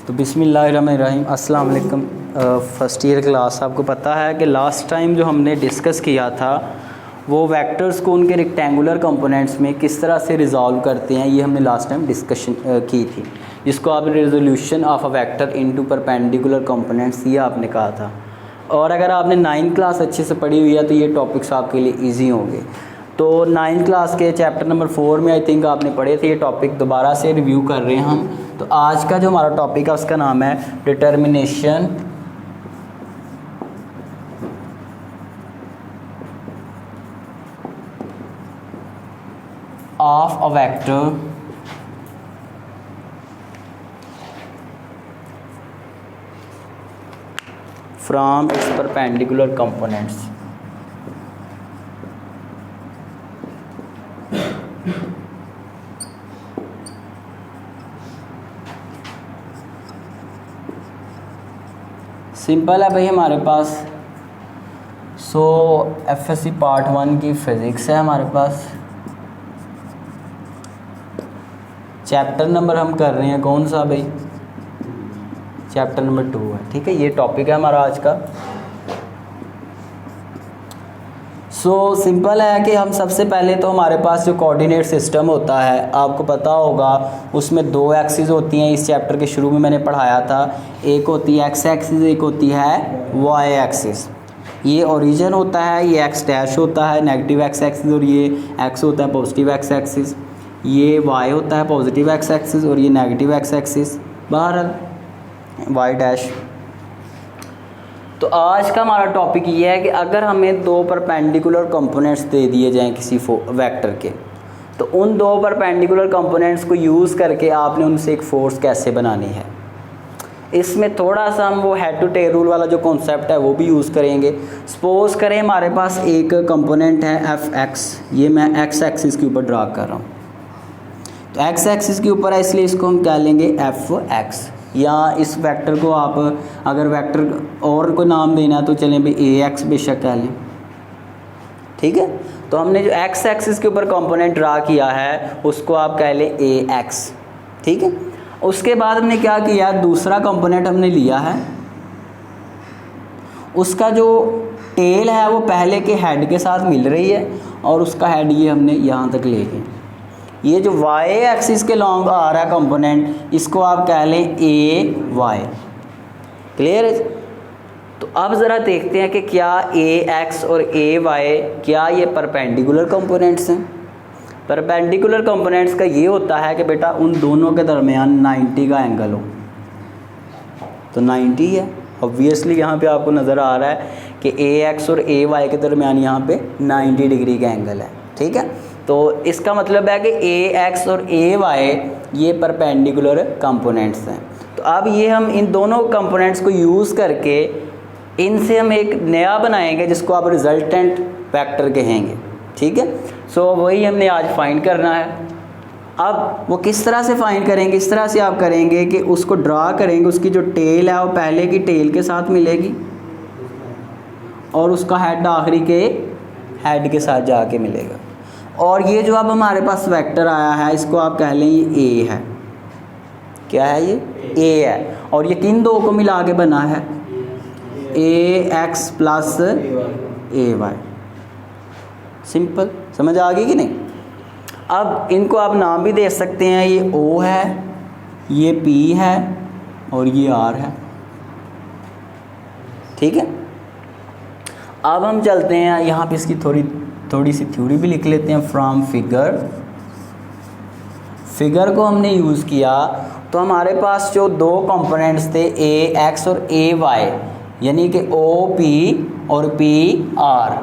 तो बिस्मिल्लाहिर्रहमानिर्रहीम अस्सलाम वालेकुम। फ़र्स्ट ईयर क्लास, आपको पता है कि लास्ट टाइम जो हमने डिस्कस किया था वो वेक्टर्स को उनके रेक्टेंगुलर कंपोनेंट्स में किस तरह से रिज़ॉल्व करते हैं, ये हमने लास्ट टाइम डिस्कशन की थी, जिसको आपने resolution of a vector into perpendicular components ये आपने कहा था। और अगर आपने 9th क्लास अच्छे से पढ़ी हुई है तो ये टॉपिक्स आपके लिए ईजी होंगे। तो 9th क्लास के चैप्टर नंबर 4 में आई थिंक आपने पढ़े थे, ये टॉपिक दोबारा से रिव्यू कर रहे हैं हम। तो आज का जो हमारा टॉपिक है उसका नाम है determination of a vector from its perpendicular components. Simple है भाई, हमारे पास एफएससी पार्ट 1 की फिज़िक्स है हमारे पास। चैप्टर नंबर हम कर रहे हैं कौन सा भाई, चैप्टर नंबर 2 है। ठीक है, ये टॉपिक है हमारा आज का। सिंपल है कि हम सबसे पहले तो हमारे पास जो कोऑर्डिनेट सिस्टम होता है, आपको पता होगा उसमें 2 एक्सिस होती हैं। इस चैप्टर के शुरू में मैंने पढ़ाया था, एक होती है एक्स एक्सिस, एक होती है वाई एक्सिस। ये ओरिजिन होता है, ये एक्स डैश होता है नेगेटिव एक्स एक्सिस, और ये एक्स होता है पॉजिटिव एक्स एक्सिस। ये वाई होता है पॉजिटिव एक्स एक्सिस, और ये नेगेटिव एक्स एक्सिस, बहरहाल वाई डैश। तो आज का हमारा टॉपिक ये है कि अगर हमें 2 परपेंडिकुलर कंपोनेंट्स दे दिए जाएं किसी वेक्टर के, तो उन 2 परपेंडिकुलर कंपोनेंट्स को यूज़ करके आपने उनसे एक फोर्स कैसे बनानी है। इसमें थोड़ा सा हम वो हेड टू टेल रूल वाला जो कॉन्सेप्ट है वो भी यूज़ करेंगे। सपोज करें हमारे पास एक कंपोनेंट है एफ एक्स, ये मैं एक्स एक्सिस के ऊपर ड्रा कर रहा हूँ। तो एक्स एक्सिस के ऊपर है इसलिए इसको हम कह लेंगे एफ एक्स, या इस वेक्टर को आप अगर वेक्टर और कोई नाम देना है तो चलें भाई ए एक्स बेशक कह लें। ठीक है, तो हमने जो एक्स एक्सिस के ऊपर कंपोनेंट ड्रा किया है उसको आप कह लें ए एक्स। ठीक है, उसके बाद हमने क्या किया, दूसरा कंपोनेंट हमने लिया है, उसका जो टेल है वो पहले के हेड के साथ मिल रही है, और उसका हेड ये हमने यहाँ तक ले गए। ये जो वाई एक्सिस के लॉन्ग आ रहा है कंपोनेंट, इसको आप कह लें ए वाई। क्लियर है? तो अब ज़रा देखते हैं कि क्या ए एक्स और ए वाई क्या ये परपेंडिकुलर कंपोनेंट्स हैं। परपेंडिकुलर कंपोनेंट्स का ये होता है कि बेटा उन दोनों के दरमियान 90 का एंगल हो। तो 90 है ऑब्वियसली, यहाँ पे आपको नज़र आ रहा है कि ए एक्स और ए वाई के दरमियान यहाँ पे 90 डिग्री का एंगल है। ठीक है, तो इसका मतलब है कि ए एक्स और ए वाई ये परपेंडिकुलर कंपोनेंट्स हैं। तो अब ये हम इन दोनों कंपोनेंट्स को यूज़ करके इनसे हम एक नया बनाएंगे जिसको आप रिजल्टेंट वेक्टर कहेंगे। ठीक है, वही हमने आज फाइंड करना है। अब वो किस तरह से फाइंड करेंगे, इस तरह से आप करेंगे कि उसको ड्रा करेंगे, उसकी जो टेल है वो पहले की टेल के साथ मिलेगी और उसका हेड आखिरी के हेड के साथ जाके मिलेगा। और ये जो अब हमारे पास वेक्टर आया है इसको आप कह लें ये ए है। क्या है ये? ए है, और ये किन 2 को मिला के बना है, a x plus a Y. Simple, समझ आ गई कि नहीं? अब इनको आप नाम भी दे सकते हैं, ये ओ है, ये पी है, और ये आर है। ठीक है, अब हम चलते हैं यहाँ पे इसकी थोड़ी सी थ्योरी भी लिख लेते हैं। फ्रॉम फिगर को हमने यूज़ किया तो हमारे पास जो 2 कंपोनेंट्स थे ए एक्स और ए वाई, यानी कि ओ पी और पी आर।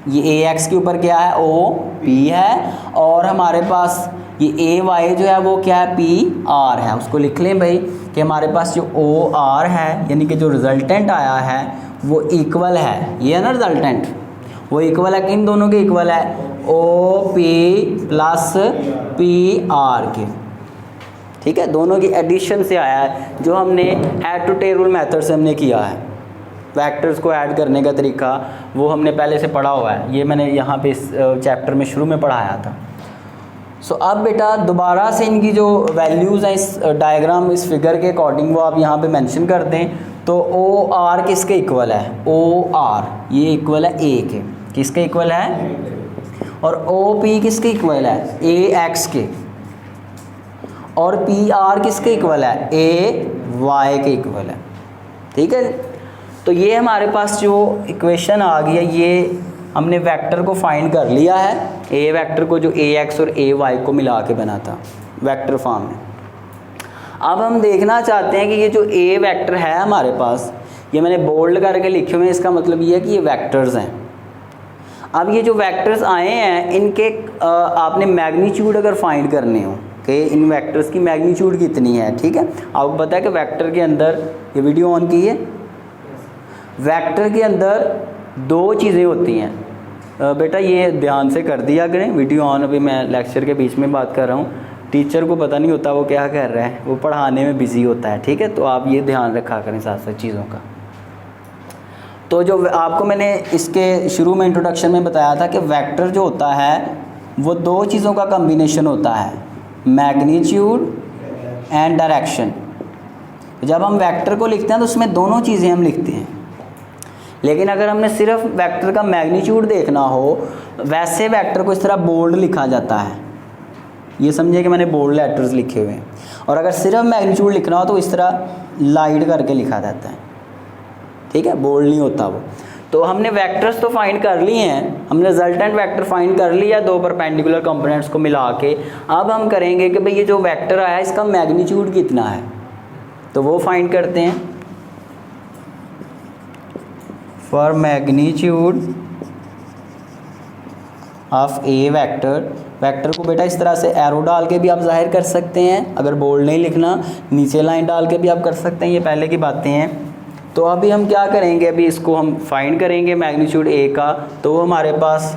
ये ए एक्स के ऊपर क्या है, ओ पी है, और हमारे पास ये ए वाई जो है वो क्या है, पी आर है। उसको लिख लें भाई कि हमारे पास जो ओ आर है यानी कि जो रिजल्टेंट आया है वो इक्वल है, ये है ना रिजल्टेंट, वो इक्वल है, किन दोनों के इक्वल है, O P plus P R के। ठीक है, दोनों की एडिशन से आया है, जो हमने head to tail rule method से हमने किया है। वेक्टर्स को ऐड करने का तरीका वो हमने पहले से पढ़ा हुआ है, ये मैंने यहाँ पे इस चैप्टर में शुरू में पढ़ाया था। सो अब बेटा दोबारा से इनकी जो वैल्यूज़ हैं इस डायग्राम, इस फिगर के अकॉर्डिंग वो आप यहाँ पे मेंशन कर दें। तो ओ आर किसके इक्वल है? ओ आर ये इक्वल है ए के, किसके इक्वल है? और ओ पी किसके इक्वल है? ए एक्स के। और पी आर किसके इक्वल है? ए वाई के इक्वल है। ठीक है, तो ये हमारे पास जो इक्वेशन आ गई है, ये हमने वेक्टर को फाइंड कर लिया है, ए वेक्टर को जो ए एक्स और ए वाई को मिला के बना था वेक्टर फॉर्म में। अब हम देखना चाहते हैं कि ये जो ए वेक्टर है हमारे पास, ये मैंने बोल्ड करके लिखे हुए हैं, इसका मतलब ये है कि ये वेक्टर्स हैं। अब ये जो वेक्टर्स आए हैं इनके आपने मैग्नीट्यूड अगर फाइंड करने हो कि इन वेक्टर्स की मैग्नीट्यूड कितनी है, ठीक है, आपको पता है कि वेक्टर के अंदर, ये वीडियो ऑन की है, वेक्टर के अंदर दो चीज़ें होती हैं। बेटा ये ध्यान से कर दिया करें, वीडियो ऑन, अभी मैं लेक्चर के बीच में बात कर रहा हूँ, टीचर को पता नहीं होता वो क्या कर रहा है, वो पढ़ाने में बिज़ी होता है। ठीक है, तो आप ये ध्यान रखा करें साथ साथ चीज़ों का। तो जो आपको मैंने इसके शुरू में इंट्रोडक्शन में बताया था कि वेक्टर जो होता है वो दो चीज़ों का कम्बिनेशन होता है, मैग्नीट्यूड एंड डायरेक्शन। जब हम वेक्टर को लिखते हैं तो उसमें दोनों चीज़ें हम लिखते हैं। लेकिन अगर हमने सिर्फ वेक्टर का मैग्नीट्यूड देखना हो, वैसे वेक्टर को इस तरह बोल्ड लिखा जाता है, ये समझिए कि मैंने बोल्ड लेटर्स लिखे हुए हैं। और अगर सिर्फ मैग्नीट्यूड लिखना हो तो इस तरह लाइट करके लिखा जाता है। ठीक है, बोल्ड नहीं होता वो। तो हमने वेक्टर्स तो फाइंड कर लिए हैं, हमने रिजल्टेंट वेक्टर फाइंड कर लिया दो परपेंडिकुलर कंपोनेंट्स को मिला के। अब हम करेंगे कि भाई ये जो वेक्टर आया इसका मैग्नीट्यूड कितना है, तो वो फाइंड करते हैं। For magnitude of A vector, vector को बेटा इस तरह से एरो डाल के भी आप जाहिर कर सकते हैं, अगर बोल्ड नहीं लिखना नीचे लाइन डाल के भी आप कर सकते हैं, ये पहले की बातें हैं। तो अभी हम क्या करेंगे, अभी इसको हम फाइंड करेंगे मैग्नीट्यूड ए का, तो वो हमारे पास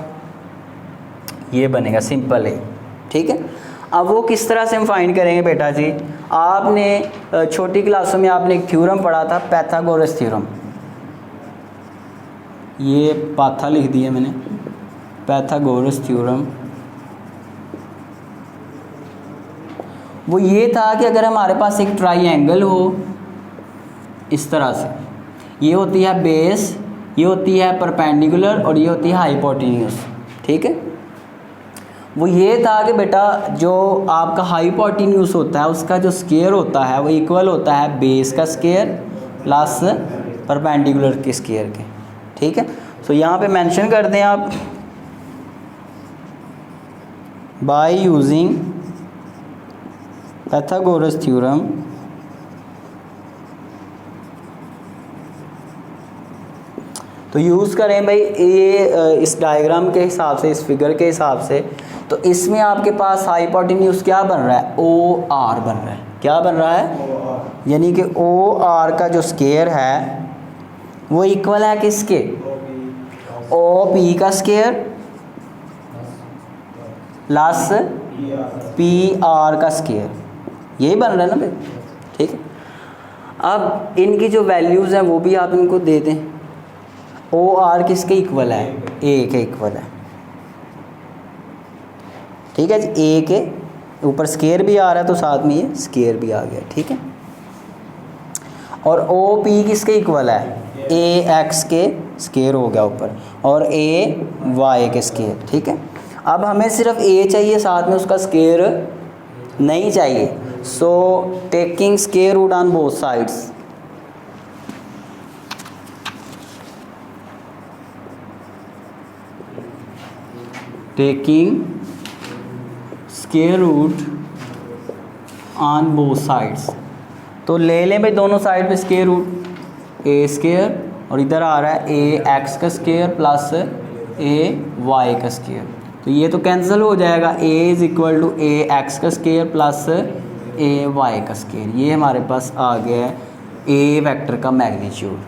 ये बनेगा सिंपल ए। ठीक है, अब वो किस तरह से हम फाइंड करेंगे बेटा जी, आपने छोटी क्लासों में आपने एक थ्योरम पढ़ा था, पाइथागोरस थ्योरम, ये पाथा लिख दिया मैंने, पाइथागोरस थ्योरम। वो ये था कि अगर हमारे पास एक ट्राइएंगल हो इस तरह से, ये होती है बेस, ये होती है परपेंडिकुलर और ये होती है हाइपोटेन्यूस। ठीक है, वो ये था कि बेटा जो आपका हाइपोटेन्यूस होता है उसका जो स्क्वायर होता है वो इक्वल होता है बेस का स्क्वायर प्लस परपेंडिकुलर के स्क्वायर के। ठीक है, सो यहाँ पे मेंशन कर दें आप, बाय यूजिंग पाइथागोरस थ्योरम तो यूज़ करें भाई ये इस डायग्राम के हिसाब से, इस फिगर के हिसाब से, तो इसमें आपके पास हाइपोटेन्यूस क्या बन रहा है, ओ आर बन रहा है। क्या बन रहा है, यानी कि ओ आर का जो स्क्वायर है वो इक्वल है किसके, ओ पी का स्क्वायर प्लस पी आर का स्क्वायर, यही बन रहा है ना भाई। ठीक है, अब इनकी जो वैल्यूज़ हैं वो भी आप इनको दे दें। ओ आर किसके इक्वल है, ए के इक्वल है। ठीक है जी, ए के ऊपर स्क्वायर भी आ रहा है तो साथ में ये स्क्वायर भी आ गया। ठीक है, और ओ पी किसके इक्वल है, ए एक्स के स्क्वायर हो गया ऊपर, और ए वाई के स्क्वायर। ठीक है, अब हमें सिर्फ ए चाहिए, साथ में उसका स्क्वायर नहीं चाहिए। So taking square root on both sides, taking square root on both sides, तो ले लें भाई दोनों साइड पे स्क्वायर रूट, ए स्क्वायर और इधर आ रहा है ए एक्स का स्क्वायर प्लस ए वाई का स्क्वायर, तो ये तो कैंसिल हो जाएगा। A is equal to a x का स्क्वायर प्लस ए वाई का स्क्वायर, ये हमारे पास आ गया है ए वेक्टर का मैग्नीट्यूड।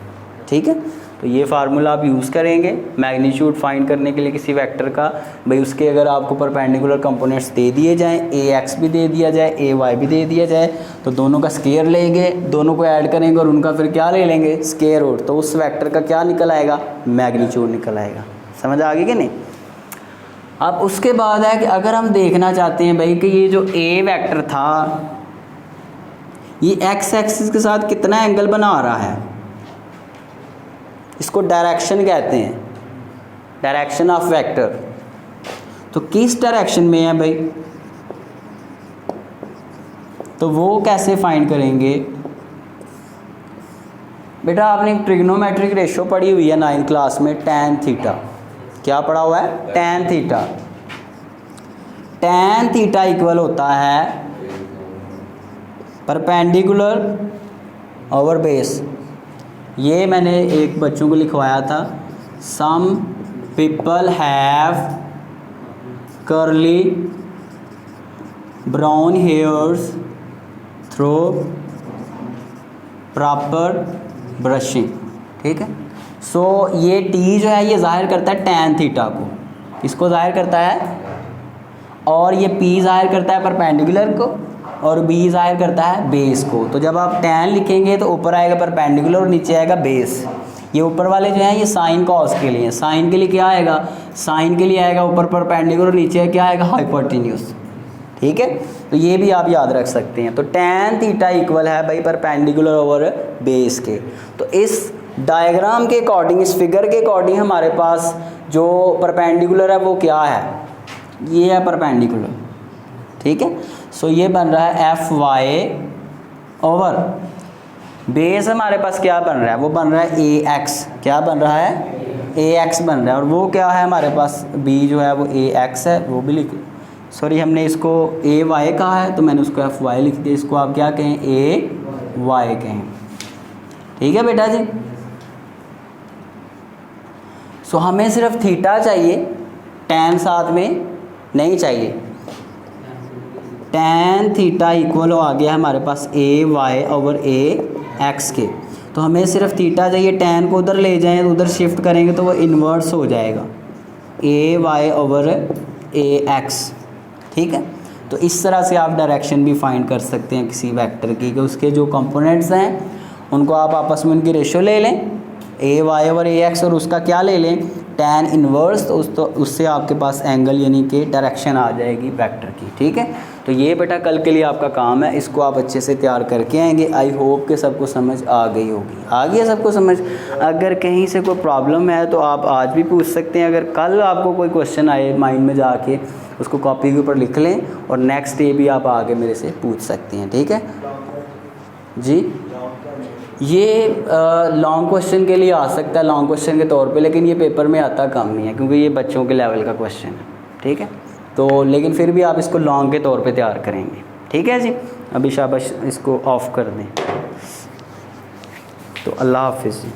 ठीक है, तो ये फार्मूला आप यूज़ करेंगे मैग्नीट्यूड फाइंड करने के लिए किसी वेक्टर का। भाई उसके अगर आपको परपेंडिकुलर कंपोनेंट्स दे दिए जाएं, ए एक्स भी दे दिया जाए, ए वाई भी दे दिया जाए, तो दोनों का स्क्वायर लेंगे, दोनों को ऐड करेंगे और उनका फिर क्या ले लेंगे, स्क्वायर रूट, तो उस वेक्टर का क्या निकल आएगा, मैग्नीट्यूड निकल आएगा। समझ आ गई कि नहीं। अब उसके बाद है कि अगर हम देखना चाहते हैं भाई कि ये जो ए वेक्टर था ये एक्स एक्सिस के साथ कितना एंगल बना रहा है, इसको डायरेक्शन कहते हैं, डायरेक्शन ऑफ वेक्टर। तो किस डायरेक्शन में है भाई, तो वो कैसे फाइंड करेंगे बेटा। आपने ट्रिग्नोमेट्रिक रेशो पढ़ी हुई है 9th क्लास में, टैन थीटा। क्या पढ़ा हुआ है, tan theta. Tan theta equal होता है परपेंडिकुलर ओवर बेस। ये मैंने एक बच्चों को लिखवाया था, some people have curly brown hairs through proper brushing. ठीक है, सो ये टी जो है ये जाहिर करता है टैन थीटा को, इसको जाहिर करता है, और ये पी जाहिर करता है परपेंडिकुलर को, और बी जाहिर करता है बेस को। तो जब आप टैन लिखेंगे तो ऊपर आएगा परपेंडिकुलर और नीचे आएगा बेस। ये ऊपर वाले जो हैं ये साइन कॉस के लिए, साइन के लिए क्या आएगा, साइन के लिए आएगा ऊपर परपेंडिकुलर और नीचे क्या आएगा हाइपोटेन्यूज। ठीक है, तो ये भी आप याद रख सकते हैं। तो टैन थीटा इक्वल है भाई परपेंडिकुलर ओवर बेस के। तो इस डायग्राम के अकॉर्डिंग, इस फिगर के अकॉर्डिंग हमारे पास जो परपेंडिकुलर है वो क्या है, ये है परपेंडिकुलर। ठीक है, सो ये बन रहा है एफ वाई ओवर बेस। हमारे पास क्या बन रहा है, वो बन रहा है ए एक्स। क्या बन रहा है, ए एक्स बन रहा है। और वो क्या है हमारे पास, बी जो है वो ए एक्स है, वो भी लिख, सॉरी हमने इसको ए वाई कहा है तो मैंने उसको एफ वाई लिख दिया, इसको आप क्या कहें, ए वाई कहें। ठीक है बेटा जी। सो हमें सिर्फ थीटा चाहिए, टैन साथ में नहीं चाहिए। टैन थीटा इक्वल आ गया हमारे पास ए वाई ओवर ए एक्स के। तो हमें सिर्फ थीटा चाहिए, टैन को उधर ले जाएं तो उधर शिफ्ट करेंगे तो वो इन्वर्स हो जाएगा, ए वाई ओवर ए एक्स। ठीक है, तो इस तरह से आप डायरेक्शन भी फाइंड कर सकते हैं किसी वेक्टर की, कि उसके जो कंपोनेंट्स हैं उनको आप आपस में उनकी रेशो ले लें, ए वाई ओवर ए एक्स, और उसका क्या ले लें, टैन इन्वर्स। तो उससे आपके पास एंगल यानी कि डायरेक्शन आ जाएगी वेक्टर की। ठीक है, तो ये बेटा कल के लिए आपका काम है, इसको आप अच्छे से तैयार करके आएंगे। आई होप कि सबको समझ आ गई होगी, आ गई है सबको समझ। अगर कहीं से कोई प्रॉब्लम है तो आप आज भी पूछ सकते हैं। अगर कल आपको कोई क्वेश्चन आए माइंड में जाके उसको कॉपी के ऊपर लिख लें, और नेक्स्ट डे भी आप आगे मेरे से पूछ सकते हैं। ठीक है जी, ये लॉन्ग क्वेश्चन के लिए आ सकता है, लॉन्ग क्वेश्चन के तौर पे, लेकिन ये पेपर में आता कम नहीं है क्योंकि ये बच्चों के लेवल का क्वेश्चन है। ठीक है, तो लेकिन फिर भी आप इसको लॉन्ग के तौर पे तैयार करेंगे। ठीक है जी, अभी शाबाश इसको ऑफ़ कर दें। तो अल्लाह हाफिज़ जी।